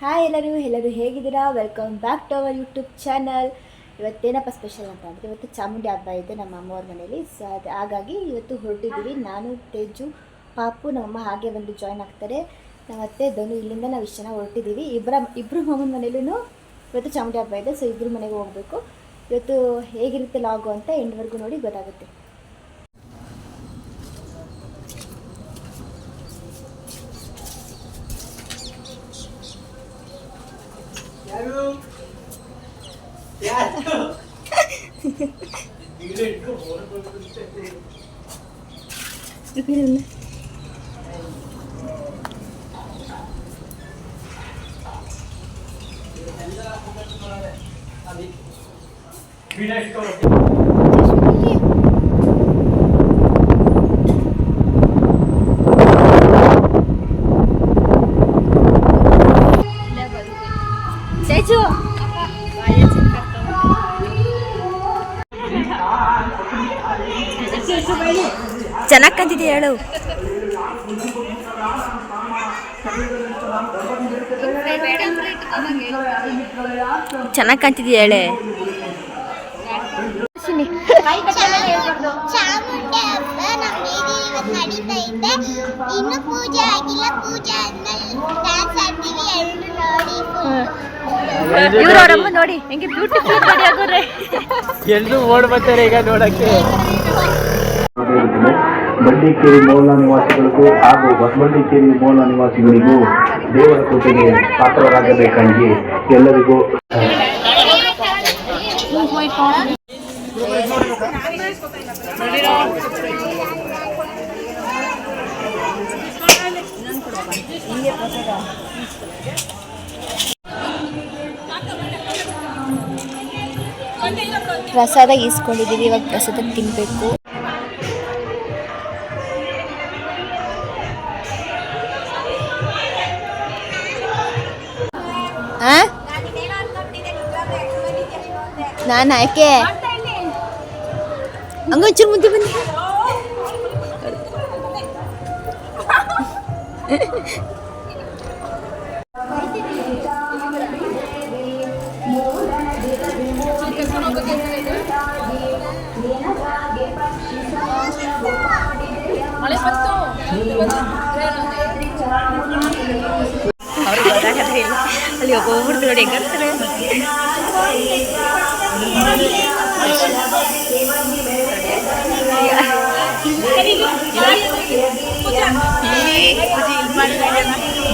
Hi ಎಲ್ಲರೂ ಹೇಗಿದ್ದೀರಾ? Welcome back to our YouTube channel. ಇವತ್ತೇನಪ್ಪ ಸ್ಪೆಷಲ್ ಅಂತ ಅಂದರೆ ಇವತ್ತು ಚಾಮುಂಡಿ ಹಬ್ಬ ಇದೆ ನಮ್ಮ ಅಮ್ಮವ್ರ ಮನೇಲಿ. ಸೊ ಹಾಗಾಗಿ ಇವತ್ತು ಹೊರಟಿದ್ದೀವಿ. ನಾನು, ತೇಜು, ಪಾಪು, ನಮ್ಮಮ್ಮ ಹಾಗೆ ಬಂದು ಜಾಯ್ನ್ ಆಗ್ತಾರೆ. ಮತ್ತು ಧನು ಇಲ್ಲಿಂದ ನಾವು ಇಷ್ಟು ಜನ ಹೊರಟಿದ್ದೀವಿ. ಇಬ್ಬರು ಮಾಮನ ಮನೇಲೂ ಇವತ್ತು ಚಾಮುಂಡಿ ಹಬ್ಬ ಇದೆ. ಸೊ ಇಬ್ಬರು ಮನೆಗೆ ಹೋಗಬೇಕು. ಇವತ್ತು ಹೇಗಿರುತ್ತೆ ಲಾಗು ಅಂತ ಎಂಡ್ವರೆಗೂ ನೋಡಿ ಗೊತ್ತಾಗುತ್ತೆ. ಚೆನ್ನಾಗಿ ಕಂತಿದೆ ಹೇಳು. ಚೆನ್ನಾಗಿ ಕಾಣ್ತಿದ್ಯ ಹೇಳೆ. ಚಾಮುಂಡಿ ಹಬ್ಬ ನಮ್ಮ ಬೀದಿಲಿ ಇವತ್ತು ನಡೀತಾ ಇದೆ. ಇನ್ನು ಪೂಜೆ ಆಗಿಲ್ಲ. ಪೂಜೆ ಆದ್ಮೇಲೆ ಡ್ಯಾನ್ಸ್ ಆಡ್ತೀವಿ. ಎಲ್ಲರೂ ನೋಡಿ. ಇವ್ರು ಅವರಮ್ಮ ನೋಡಿ ಹೆಂಗೆ ಬ್ಯೂಟಿಫುಲ್ ರೆಡಿ ಆಗೋರೆ. ಎಲ್ಲರೂ ಓಡ್ ಬರ್ತಾರೆ ಈಗ ನೋಡಕ್ಕೆ. ಬಂಡೀಕೇರಿ ಮೌಲ ನಿವಾಸಿಗಳಿಗೂ ಹಾಗೂ ಹೊಸಬಂಡೀಕೇರಿ ಮೌಲ ನಿವಾಸಿಗಳಿಗೂ ದೇವರ ಕೃಪೆಗೆ ಪಾತ್ರರಾಗಬೇಕಾಗಿ ಎಲ್ಲರಿಗೂ ಪ್ರಸಾದ ಈಸ್ಕೊಂಡಿದ್ದೀವಿ. ಇವಾಗ ಪ್ರಸಾದ ತಿನ್ನಬೇಕು. ನಾನು ಯಾಕೆ ಹಂಗೊಂಚೂರು ಮುದ್ದೆ ಬನ್ನಿ. ಅಲ್ಲಿ ಒಬ್ಬೊಬ್ರು ನೋಡಿ ಹೆಂಗಾಗ್ತಾರೆ.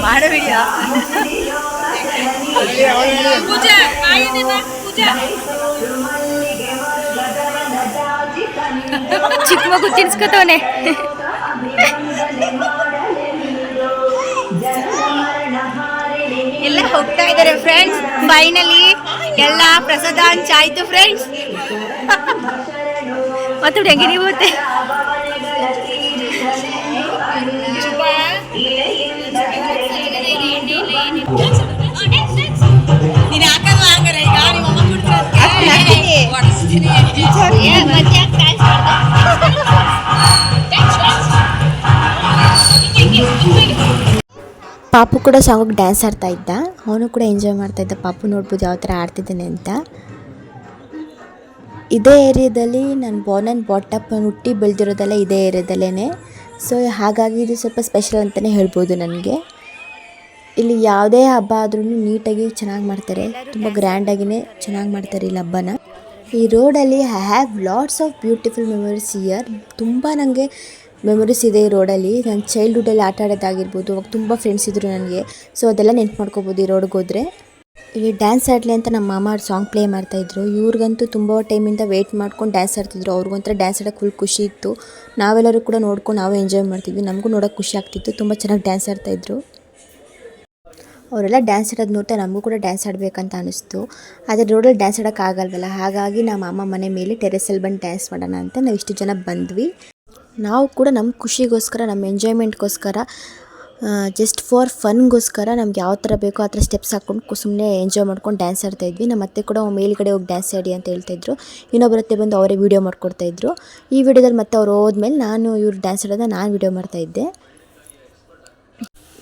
ಮಾಡಬೇಡಿಯಾ ಚಿಕ್ಕ ಮಗು ತಿನ್ಸ್ಕೊತವನೆ. ಎಲ್ಲ ಹೋಗ್ತಾ ಇದ್ದಾರೆ ಫ್ರೆಂಡ್ಸ್. ಫೈನಲಿ ಎಲ್ಲ ಪ್ರಸಾದ ಹಂಚಾಯ್ತು ಫ್ರೆಂಡ್ಸ್. ಮತ್ತೆ ಹೆಂಗೆ ನೀವು ಪಾಪು ಕೂಡ ಸಾಂಗಿಗೆ ಡ್ಯಾನ್ಸ್ ಆಡ್ತಾ ಇದ್ದ. ಅವನು ಕೂಡ ಎಂಜಾಯ್ ಮಾಡ್ತಾ ಇದ್ದ. ಪಾಪು ನೋಡ್ಬೋದು ಯಾವ ಥರ ಆಡ್ತಿದ್ದಾನೆ ಅಂತ. ಇದೇ ಏರಿಯಾದಲ್ಲಿ ನಾನು ಬಾರ್ನ್ ಆ್ಯಂಡ್ ಬಾಟಪ್ ಹುಟ್ಟಿ ಬೆಳೆದಿರೋದೆಲ್ಲ ಇದೇ ಏರಿಯಾದಲ್ಲೇ. ಸೊ ಹಾಗಾಗಿ ಇದು ಸ್ವಲ್ಪ ಸ್ಪೆಷಲ್ ಅಂತಲೇ ಹೇಳ್ಬೋದು ನನಗೆ. ಇಲ್ಲಿ ಯಾವುದೇ ಹಬ್ಬ ಆದ್ರೂ ನೀಟಾಗಿ ಚೆನ್ನಾಗಿ ಮಾಡ್ತಾರೆ. ತುಂಬ ಗ್ರ್ಯಾಂಡಾಗಿಯೇ ಚೆನ್ನಾಗಿ ಮಾಡ್ತಾರೆ ಇಲ್ಲಿ ಹಬ್ಬನ. ಈ ರೋಡಲ್ಲಿ I have lots of beautiful memories year. ತುಂಬ ನನಗೆ ಮೆಮೊರೀಸ್ ಇದೆ ಈ ರೋಡಲ್ಲಿ. ನಾನು ಚೈಲ್ಡ್ಹುಡ್ಡಲ್ಲಿ ಆಟ ಆಡೋದಾಗಿರ್ಬೋದು. ಅವಾಗ ತುಂಬ ಫ್ರೆಂಡ್ಸ್ ಇದ್ದರು ನನಗೆ. ಸೊ ಅದೆಲ್ಲ ನೆನ್ಪು ಮಾಡ್ಕೋಬೋದು ಈ ರೋಡ್ಗೆ ಹೋದರೆ. ಇಲ್ಲಿ ಡ್ಯಾನ್ಸ್ ಆಡಲಿ ಅಂತ ನಮ್ಮ ಮಾಮ ಸಾಂಗ್ ಪ್ಲೇ ಮಾಡ್ತಾಯಿದ್ರು. ಇವ್ರಿಗಂತೂ ತುಂಬ ಟೈಮಿಂದ ವೆಯ್ಟ್ ಮಾಡ್ಕೊಂಡು ಡ್ಯಾನ್ಸ್ ಆಡ್ತಿದ್ರು. ಅವ್ರಿಗೊಂಥರ ಡ್ಯಾನ್ಸ್ ಆಡೋಕ್ಕೆ ಫುಲ್ ಖುಷಿ ಇತ್ತು. ನಾವೆಲ್ಲರೂ ಕೂಡ ನೋಡ್ಕೊಂಡು ನಾವು ಎಂಜಾಯ್ ಮಾಡ್ತಿದ್ವಿ. ನಮಗೂ ನೋಡೋಕ್ಕೆ ಖುಷಿ ಆಗ್ತಿತ್ತು. ತುಂಬ ಚೆನ್ನಾಗಿ ಡ್ಯಾನ್ಸ್ ಆಡ್ತಾಯಿದ್ರು. ಅವರೆಲ್ಲ ಡ್ಯಾನ್ಸ್ ಆಡೋದು ನೋಡ್ತಾ ನಮಗೂ ಕೂಡ ಡ್ಯಾನ್ಸ್ ಆಡಬೇಕಂತ ಅನ್ನಿಸ್ತು. ಆದರೆ ರೋಡಲ್ಲಿ ಡ್ಯಾನ್ಸ್ ಆಡೋಕ್ಕಾಗಲ್ವಲ್ಲ. ಹಾಗಾಗಿ ನಮ್ಮ ಅಮ್ಮ ಮನೆ ಮೇಲೆ ಟೆರೆಸಲ್ಲಿ ಬಂದು ಡ್ಯಾನ್ಸ್ ಮಾಡೋಣ ಅಂತ ನಾವು ಇಷ್ಟು ಜನ ಬಂದ್ವಿ. ನಾವು ಕೂಡ ನಮ್ಮ ಖುಷಿಗೋಸ್ಕರ, ನಮ್ಮ ಎಂಜಾಯ್ಮೆಂಟ್ಗೋಸ್ಕರ, ಜಸ್ಟ್ ಫಾರ್ ಫನ್ಗೋಸ್ಕರ ನಮ್ಗೆ ಯಾವ ಥರ ಬೇಕೋ ಆ ಥರ ಸ್ಟೆಪ್ಸ್ ಹಾಕ್ಕೊಂಡು ಸುಮ್ಮನೆ ಎಂಜಾಯ್ ಮಾಡ್ಕೊಂಡು ಡ್ಯಾನ್ಸ್ ಆಡ್ತಾಯಿದ್ವಿ. ನಮ್ಮ ಅತ್ತೆ ಕೂಡ ಮೇಲ್ಗಡೆ ಹೋಗಿ ಡ್ಯಾನ್ಸ್ ಆಡಿ ಅಂತ ಹೇಳ್ತಾಯಿದ್ರು. ಇನ್ನೊಬ್ಬರತ್ತೆ ಬಂದು ಅವರೇ ವೀಡಿಯೋ ಮಾಡ್ಕೊಡ್ತಾಯಿದ್ರು. ಈ ವಿಡಿಯೋದಲ್ಲಿ ಮತ್ತೆ ಅವ್ರು ಹೋದ್ಮೇಲೆ ಇವ್ರು ಡ್ಯಾನ್ಸ್ ಆಡೋದನ್ನ ನಾನು ವೀಡಿಯೋ ಮಾಡ್ತಾಯಿದ್ದೆ.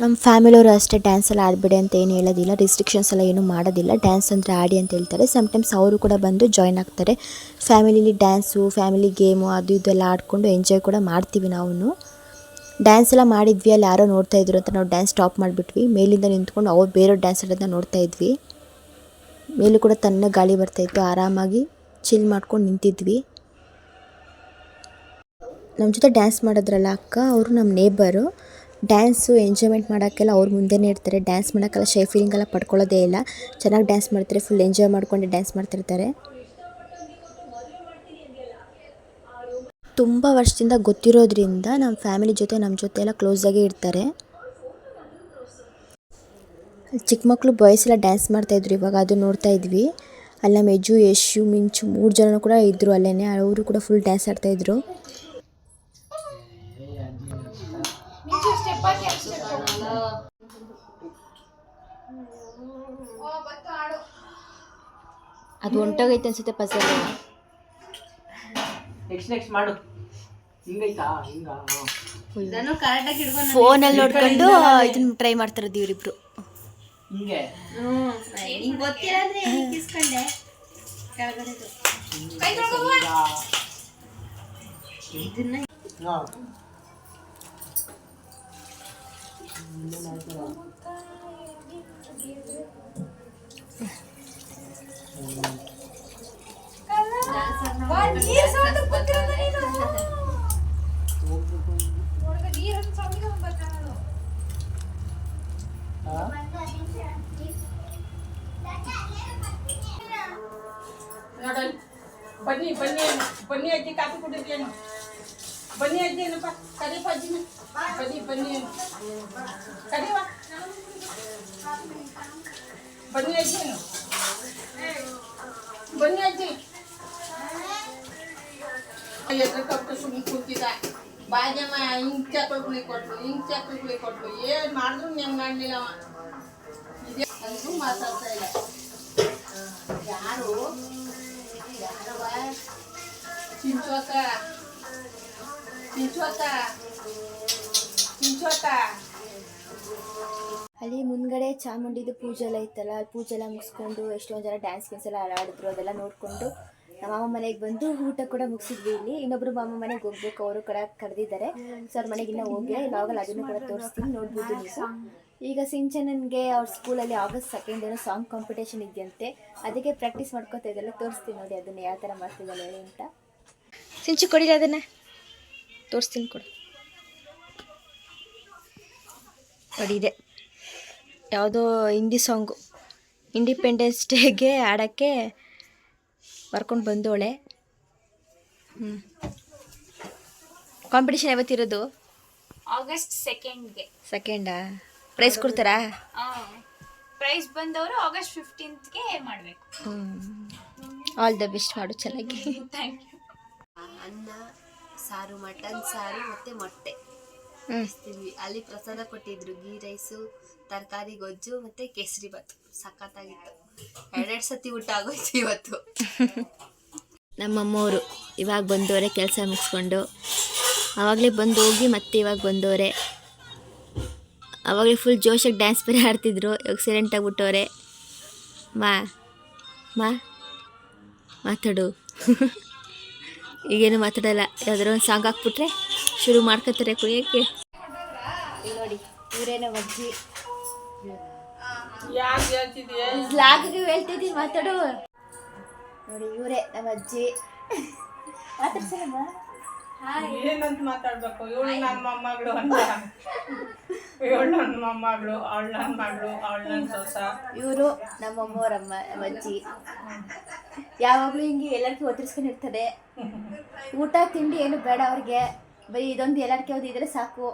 ನಮ್ಮ ಫ್ಯಾಮಿಲಿಯವರು ಅಷ್ಟೇ ಡ್ಯಾನ್ಸ್ ಎಲ್ಲ ಆಡಬೇಡಿ ಅಂತ ಏನು ಹೇಳೋದಿಲ್ಲ, ರಿಸ್ಟ್ರಿಕ್ಷನ್ಸ್ ಎಲ್ಲ ಏನೂ ಮಾಡೋದಿಲ್ಲ. ಡ್ಯಾನ್ಸ್ ಅಂದರೆ ಆಡಿ ಅಂತ ಹೇಳ್ತಾರೆ. ಸಮ್ಟೈಮ್ಸ್ ಅವರು ಕೂಡ ಬಂದು ಜಾಯ್ನ್ ಆಗ್ತಾರೆ. ಫ್ಯಾಮಿಲಿಲಿ ಡ್ಯಾನ್ಸು, ಫ್ಯಾಮಿಲಿ ಗೇಮು ಅದು ಇದೆಲ್ಲ ಆಡಿಕೊಂಡು ಎಂಜಾಯ್ ಕೂಡ ಮಾಡ್ತೀವಿ ನಾವು. ಡ್ಯಾನ್ಸ್ ಎಲ್ಲ ಮಾಡಿದ್ವಿ, ಅಲ್ಲಿ ಯಾರೋ ನೋಡ್ತಾಯಿದ್ರು ಅಂತ ನಾವು ಡ್ಯಾನ್ಸ್ ಸ್ಟಾಪ್ ಮಾಡಿಬಿಟ್ವಿ. ಮೇಲಿಂದ ನಿಂತ್ಕೊಂಡು ಅವ್ರು ಬೇರೆ ಡ್ಯಾನ್ಸ್ ಆಡೋದನ್ನ ನೋಡ್ತಾಯಿದ್ವಿ. ಮೇಲೂ ಕೂಡ ತನ್ನ ಗಾಳಿ ಬರ್ತಾಯಿತ್ತು, ಆರಾಮಾಗಿ ಚಿಲ್ ಮಾಡ್ಕೊಂಡು ನಿಂತಿದ್ವಿ. ನಮ್ಮ ಜೊತೆ ಡ್ಯಾನ್ಸ್ ಮಾಡಿದ್ರಲ್ಲ ಅಕ್ಕ, ಅವರು ನಮ್ಮ ನೇಬರು. ಡ್ಯಾನ್ಸು ಎಂಜಾಯ್ಮೆಂಟ್ ಮಾಡೋಕ್ಕೆಲ್ಲ ಅವ್ರು ಮುಂದೆನೇ ಇರ್ತಾರೆ. ಡ್ಯಾನ್ಸ್ ಮಾಡೋಕ್ಕೆಲ್ಲ ಶೈ ಫೀಲಿಂಗೆಲ್ಲ ಪಡ್ಕೊಳ್ಳೋದೇ ಇಲ್ಲ. ಚೆನ್ನಾಗಿ ಡ್ಯಾನ್ಸ್ ಮಾಡ್ತಾರೆ, ಫುಲ್ ಎಂಜಾಯ್ ಮಾಡ್ಕೊಂಡು ಡ್ಯಾನ್ಸ್ ಮಾಡ್ತಿರ್ತಾರೆ. ತುಂಬ ವರ್ಷದಿಂದ ಗೊತ್ತಿರೋದ್ರಿಂದ ನಮ್ಮ ಫ್ಯಾಮಿಲಿ ಜೊತೆ ನಮ್ಮ ಜೊತೆ ಎಲ್ಲ ಕ್ಲೋಸಾಗೇ ಇರ್ತಾರೆ. ಚಿಕ್ಕ ಮಕ್ಕಳು ಬಾಯ್ಸ್ ಎಲ್ಲ ಡ್ಯಾನ್ಸ್ ಮಾಡ್ತಾಯಿದ್ರು, ಇವಾಗ ಅದು ನೋಡ್ತಾ ಇದ್ವಿ. ಅಲ್ಲಿ ನಮ್ಮ ಯಜು, ಯಶು, ಮಿಂಚು 3 ಜನ ಕೂಡ ಇದ್ದರು ಅಲ್ಲೇ. ಅವರು ಕೂಡ ಫುಲ್ ಡ್ಯಾನ್ಸ್ ಆಡ್ತಾಯಿದ್ರು. ಅದು ಹೊಂಟೋಗೈತೆ ಅನ್ಸುತ್ತೆ ಪಜಲ್. ನೆಕ್ಸ್ಟ್ ಮಾಡು. ಹಿಂಗೈತಾ? ಹಿಂಗ ಫೋನಲ್ಲಿ ನೋಡ್ಕೊಂಡು ಇದನ್ನ ಟ್ರೈ ಮಾಡ್ತಿರೋದು ಇವರಿಬ್ರು. ಹಿಂಗೆ ಬನ್ನಿ ಬನ್ನಿ ಬನ್ನಿ ಅಜ್ಜಿ ಕಾಫಿ ಕುಡಿದೇನು? ಬನ್ನಿ ಅಜ್ಜಿ ಏನಪ್ಪ ಕರೀಪ ಅಜ್ಜಿನ. ಬನ್ನಿ ಬನ್ನಿ ಕರೀವಾ. ಬನ್ನಿ ಅಜ್ಜಿ ಏನು? ಬನ್ನಿ ಅಜ್ಜಿ. ಎದ್ರ ಕಪ್ಪ ಸುಮ್ಮನೆ ಕೂತಿದ್ದ. ಬಾಜಮ್ಮ ಹಿಂಗ್ ಚಕ್ಳುಳಿ ಕೊಟ್ಲು, ಹಿಂಗ್ ಚಕ್ಳುಳಿ ಕೊಟ್ಲು. ಏನು ಮಾಡಿದ್ರು ನೆಮ್ ಕಾಣಲಿಲ್ಲ ಅವ. ಇದೇ ಅಂದ್ರೂ ಮಾತಾಡ್ತಾ ಇಲ್ಲ. ಯಾರು ಚಿಂಚೋತ ಚಿಂಚೋತ ಚಿಂಚೋತ. ಅಲ್ಲಿ ಮುಂದ್ಗಡೆ ಚಾಮುಂಡಿದು ಪೂಜೆ ಎಲ್ಲ ಇತ್ತಲ್ಲ, ಅಲ್ಲಿ ಪೂಜೆ ಎಲ್ಲ ಮುಗಿಸ್ಕೊಂಡು ಎಷ್ಟೊಂದು ಜನ ಡ್ಯಾನ್ಸ್ ಗಿನ್ಸ್ ಎಲ್ಲ ಆಡಿದ್ರು. ಅದೆಲ್ಲ ನೋಡಿಕೊಂಡು ನಮ್ಮ ಮಾಮ ಮನೆಗೆ ಬಂದು ಊಟ ಕೂಡ ಮುಗಿಸಿದ್ವಿ. ಇಲ್ಲಿ ಇನ್ನೊಬ್ರು ಮಾಮ ಮನೆಗೆ ಹೋಗ್ಬೇಕು, ಅವರು ಕೂಡ ಕರೆದಿದ್ದಾರೆ. ಸೊ ಅವ್ರ ಮನೆಗೆ ಇನ್ನೂ ಹೋಗಿಲ್ಲ, ಇವಾಗಲ್ಲ ಅದನ್ನು ಕೂಡ ತೋರಿಸ್ತೀನಿ, ನೋಡ್ಬೋದು ನೀವು. ಈಗ ಸಿಂಚನನ್ಗೆ ಅವ್ರ ಸ್ಕೂಲಲ್ಲಿ August 2 ಸಾಂಗ್ ಕಾಂಪಿಟೇಷನ್ ಇದೆಯಂತೆ, ಅದಕ್ಕೆ ಪ್ರಾಕ್ಟೀಸ್ ಮಾಡ್ಕೋತಾ ಇದ್ದಲ್ಲ. ತೋರಿಸ್ತೀನಿ ನೋಡಿ ಅದನ್ನು ಯಾವ ಥರ ಮಾಡ್ತಿದ್ದಲ್ಲ ಹೇಳಿ ಅಂತ. ಸಿಂಚು ಕೊಡಿಲ್ಲ, ಅದನ್ನು ತೋರಿಸ್ತೀನಿ ಕೊಡು. ನೋಡಿ ಇದೆ ಯಾವುದೋ ಹಿಂದಿ ಸಾಂಗು, ಇಂಡಿಪೆಂಡೆನ್ಸ್ ಡೇಗೆ ಆಡೋಕ್ಕೆ ಬರ್ಕೊಂಡು ಬಂದೋಳೆ. ಕಾಂಪಿಟೇಷನ್ ಯಾವತ್ತಿರೋದು? August 2ಗೆ. ಸೆಕೆಂಡಾ? ಪ್ರೈಸ್ ಕೊಡ್ತಾರಾ? ಪ್ರೈಸ್ ಬಂದವರು August 15ಗೆ ಮಾಡಬೇಕು. ಆಲ್ ದ ಬೆಸ್ಟ್, ಮಾಡು ಚೆನ್ನಾಗಿ. Thank you. ಅನ್ನ ಸಾರು, ಮಟನ್ ಸಾರು ಮತ್ತು ಮೊಟ್ಟೆ ತಿಂದ್ವಿ. ಅಲ್ಲಿ ಪ್ರಸಾದ ಕೊಟ್ಟಿದ್ರು, ಗೀ ರೈಸು, ತರಕಾರಿ ಗೊಜ್ಜು ಮತ್ತು ಕೇಸರಿ ಬಾತು. ಸಖತ್ತಾಗಿತ್ತು. 2 ಸತಿ ಊಟ ಆಗೋಯ್ತು ಇವತ್ತು. ನಮ್ಮಮ್ಮವರು ಇವಾಗ ಬಂದವರೆ ಕೆಲಸ ಮುಗಿಸ್ಕೊಂಡು. ಆವಾಗಲೇ ಬಂದು ಹೋಗಿ ಮತ್ತೆ ಇವಾಗ ಬಂದವರೆ. ಆವಾಗಲೇ ಫುಲ್ ಜೋಶಾಗಿ ಡ್ಯಾನ್ಸ್ ಬೇರೆ ಆಡ್ತಿದ್ರು, ಇವಾಗ ಸೈಲೆಂಟ್ ಆಗಿಬಿಟ್ಟವ್ರೆ. ಮಾತಾಡು. ಈಗೇನು ಮಾತಾಡಲ್ಲ, ಯಾವ್ದಾರು ಒಂದು ಸಾಂಗ್ ಹಾಕ್ಬಿಟ್ರೆ ಶುರು ಮಾಡ್ಕೊತಾರೆ ಕುಡಿಯೋಕ್ಕೆ. ನೋಡಿ ಇವರೇನೋ ಅಜ್ಜಿ. ಯಾಕೆ ಹೇಳ್ತಿದ್ಯಾ? ಲಾಗಿಗೆ ಹೇಳ್ತಿದ್ದೀನಿ, ಮಾತಾಡು. ನೋಡಿ ಇವರೇ ನಮ್ಮ ಅಜ್ಜಿ. ಮಾತಾಡ್ಸಲ್ಲಮ್ಮ. ಏನಂತ ಮಾತಾಡ್ಬೇಕು? ಇವಳು ನನ್ನ ಮೊಮ್ಮಗಳು ಅಂತ. ಇವಳು ನನ್ನ ಮೊಮ್ಮಗಳು, ಅವಳು ನನ್ನ ಮಗಳು, ಅವಳು ನನ್ನ ಸೊಸ. ಇವರು ನಮ್ಮಮ್ಮವರಮ್ಮ, ನಮ್ಮ ಅಜ್ಜಿ. ಯಾವಾಗಲೂ ಹಿಂಗೆ ಎಲ್ಲರಿಗೂ ಒದರಿಸ್ಕೊಂಡಿರ್ತದೆ. ಊಟ ತಿಂಡಿ ಏನು ಬೇಡ ಅವ್ರಿಗೆ, ಬರೀ ಇದೊಂದು ಎಲ್ಲರಿಕೆ ಓದಿದ್ರೆ ಸಾಕು.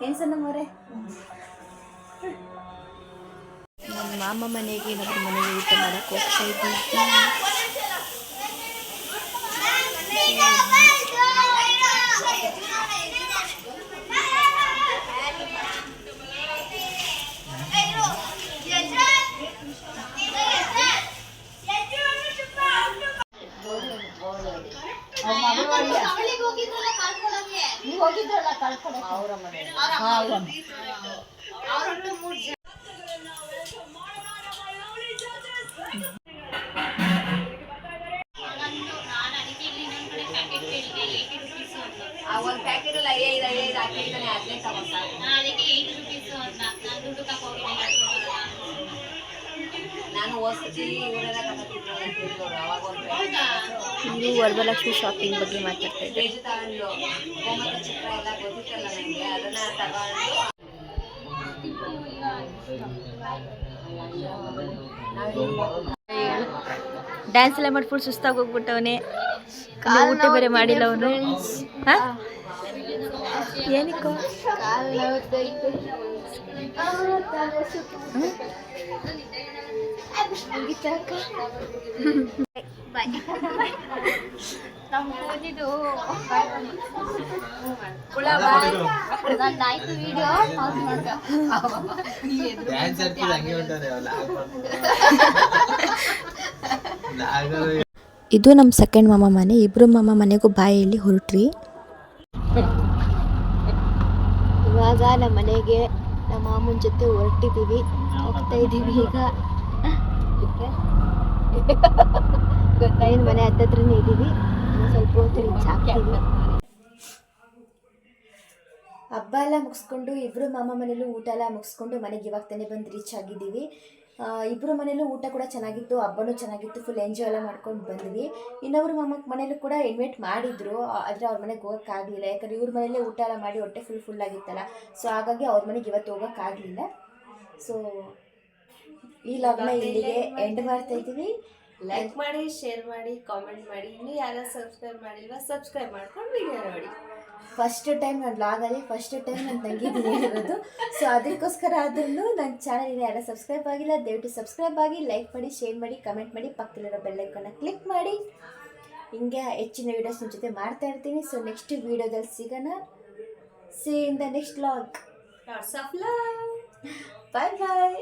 ಏನು ಸರ್ ನಮ್ಮವರೇ? ನಮ್ಮ ಮಾಮ ಮನೆಗೆ ಇನ್ನೊಬ್ಬರ ಮನೆಗೆ ಊಟ ಮಾಡೋಕ್ಕೆ ಹೋಗ್ತಾ ಇದ್ದೀವಿ. ಹೋಗಿದ್ರಲ್ಲ ಕಳ್ಕೊಳಕ್ಕೆ. ಅವರ ಮನೆ ಒಂದು ಪ್ಯಾಕೆಟ್ ಎಲ್ಲ 5 ಹಾಕಿದ್ದಾನೆ 15 ತಗೊಂಡ ಅದಕ್ಕೆ 8 ರುಪೀಸ್ ಅಂತ ನಾನು ದುಡ್ಡು ತಗೊಂಡಿದ್ದೀನಿ. ನಾನು ಹೊಸತಿ ಇವರೆಲ್ಲ ತಗೊಂಡಿದ್ದೆ ಅಂತ ಹೇಳಿದ್ರು ಅವಾಗ ಒಂದು ಇವರು ವರದಲಕ್ಷ್ಮಿ ಶಾಪಿಂಗ್ ಬಗ್ಗೆ ಮಾತಾಡ್ತಾ ಇದ್ದಾರೆ. ಪೇಜ್ ತಗೊಂಡು ಗೋಮತ ಚಿತ್ರ ಎಲ್ಲ ಗೊತ್ತಿತ್ತಲ್ಲ ನನಗೆ ಅದನ್ನ ತಗೊಂಡು ಡ್ಯಾನ್ಸ್ ಎಲ್ಲ ಮಾಡಿ ಫುಲ್ ಸುಸ್ತಾಗಿ ಹೋಗ್ಬಿಟ್ಟವನೇ. ಊಟ ಬೇರೆ ಮಾಡಿಲ್ಲ ಅವನು. ಏನಕ್ಕೋ ನಂದಾಯ್ತು ವಿಡಿಯೋ ಪಾಸ್ ಮಾಡ್ಕ ಇದು ನಮ್ಮ ಸೆಕೆಂಡ್ ಮಾಮ ಮನೆ. ಇಬ್ಬರು ಮಾಮ ಮನೆಗೂ ಬಾಯಲ್ಲಿ ಹೊರಟ್ರಿ. ಇವಾಗ ನಮ್ಮ ಮನೆಗೆ ನಮ್ಮ ಮಾಮನ ಜೊತೆ ಹೊರಟಿದ್ದೀವಿ, ಹೋಗ್ತಾ ಇದ್ದೀವಿ ಈಗ. ಗೊತ್ತಾಯಿನ ಮನೆ ಹತ್ತತ್ರನೇ ಇದ್ದೀವಿ. ಸ್ವಲ್ಪ ಹೊತ್ತು ರೀಚ್ ಆಗ್ತೀವಿ. ಹಬ್ಬ ಎಲ್ಲ ಮುಗಿಸ್ಕೊಂಡು ಇಬ್ಬರು ಮಾಮ ಮನೇಲೂ ಊಟ ಎಲ್ಲ ಮುಗಿಸ್ಕೊಂಡು ಮನೆಗೆ ಇವಾಗ ತಾನೇ ಬಂದು ರೀಚ್ ಆಗಿದ್ದೀವಿ. ಇಬ್ಬರು ಮನೇಲೂ ಊಟ ಕೂಡ ಚೆನ್ನಾಗಿತ್ತು, ಹಬ್ಬನೂ ಚೆನ್ನಾಗಿತ್ತು, ಫುಲ್ ಎಂಜಾಯ್ ಎಲ್ಲ ಮಾಡ್ಕೊಂಡು ಬಂದ್ವಿ. ಇನ್ನೊಬ್ರು ಮಾಮ ಮನೇಲೂ ಕೂಡ ಇನ್ವೈಟ್ ಮಾಡಿದ್ರು, ಆದರೆ ಅವ್ರ ಮನೆಗೆ ಹೋಗೋಕ್ಕಾಗಲಿಲ್ಲ. ಯಾಕಂದರೆ ಇವ್ರ ಮನೇಲೇ ಊಟ ಎಲ್ಲ ಮಾಡಿ ಹೊಟ್ಟೆ ಫುಲ್ ಆಗಿತ್ತಲ್ಲ, ಸೊ ಹಾಗಾಗಿ ಅವ್ರ ಮನೆಗೆ ಇವತ್ತು ಹೋಗೋಕ್ಕಾಗಲಿಲ್ಲ. ಸೊ ಈ ಲಾಗ್ನ ಇಲ್ಲಿಗೆ ಎಂಡ್ ಮಾಡ್ತಾ ಇದ್ದೀವಿ. ಲೈಕ್ ಮಾಡಿ, ಶೇರ್ ಮಾಡಿ, ಕಾಮೆಂಟ್ ಮಾಡಿ. ಇನ್ನೂ ಯಾರು ಸಬ್ಸ್ಕ್ರೈಬ್ ಮಾಡಿಲ್ವಾ ಸಬ್ಸ್ಕ್ರೈಬ್ ಮಾಡ್ಕೊಂಡು ವಿಡಿಯೋ ನೋಡಿ. ಫಸ್ಟ್ ಟೈಮ್ ನನ್ನ ಲಾಗಲ್ಲಿ ಫಸ್ಟ್ ಟೈಮ್ ನನ್ನ ತಂಗಿದ್ದೀನಿ ಹೇಳಿರೋದು. ಸೊ ಅದಕ್ಕೋಸ್ಕರ ಅದನ್ನು ನನ್ನ ಚಾನಲ್ ಯಾರು ಸಬ್ಸ್ಕ್ರೈಬ್ ಆಗಿಲ್ಲ ದಯವಿಟ್ಟು ಸಬ್ಸ್ಕ್ರೈಬ್ ಆಗಿ, ಲೈಕ್ ಮಾಡಿ, ಶೇರ್ ಮಾಡಿ, ಕಮೆಂಟ್ ಮಾಡಿ, ಪಕ್ಕದಲ್ಲಿರೋ ಬೆಲ್ಲೈಕನ್ನ ಕ್ಲಿಕ್ ಮಾಡಿ. ಹಿಂಗೆ ಹೆಚ್ಚಿನ ವೀಡಿಯೋಸ್ ನಿಮ್ಮ ಜೊತೆ ಮಾಡ್ತಾ ಇರ್ತೀನಿ. ಸೊ ನೆಕ್ಸ್ಟ್ ವೀಡಿಯೋದಲ್ಲಿ ಸಿಗೋಣ. See in the next vlog. Lots of love. Bye bye.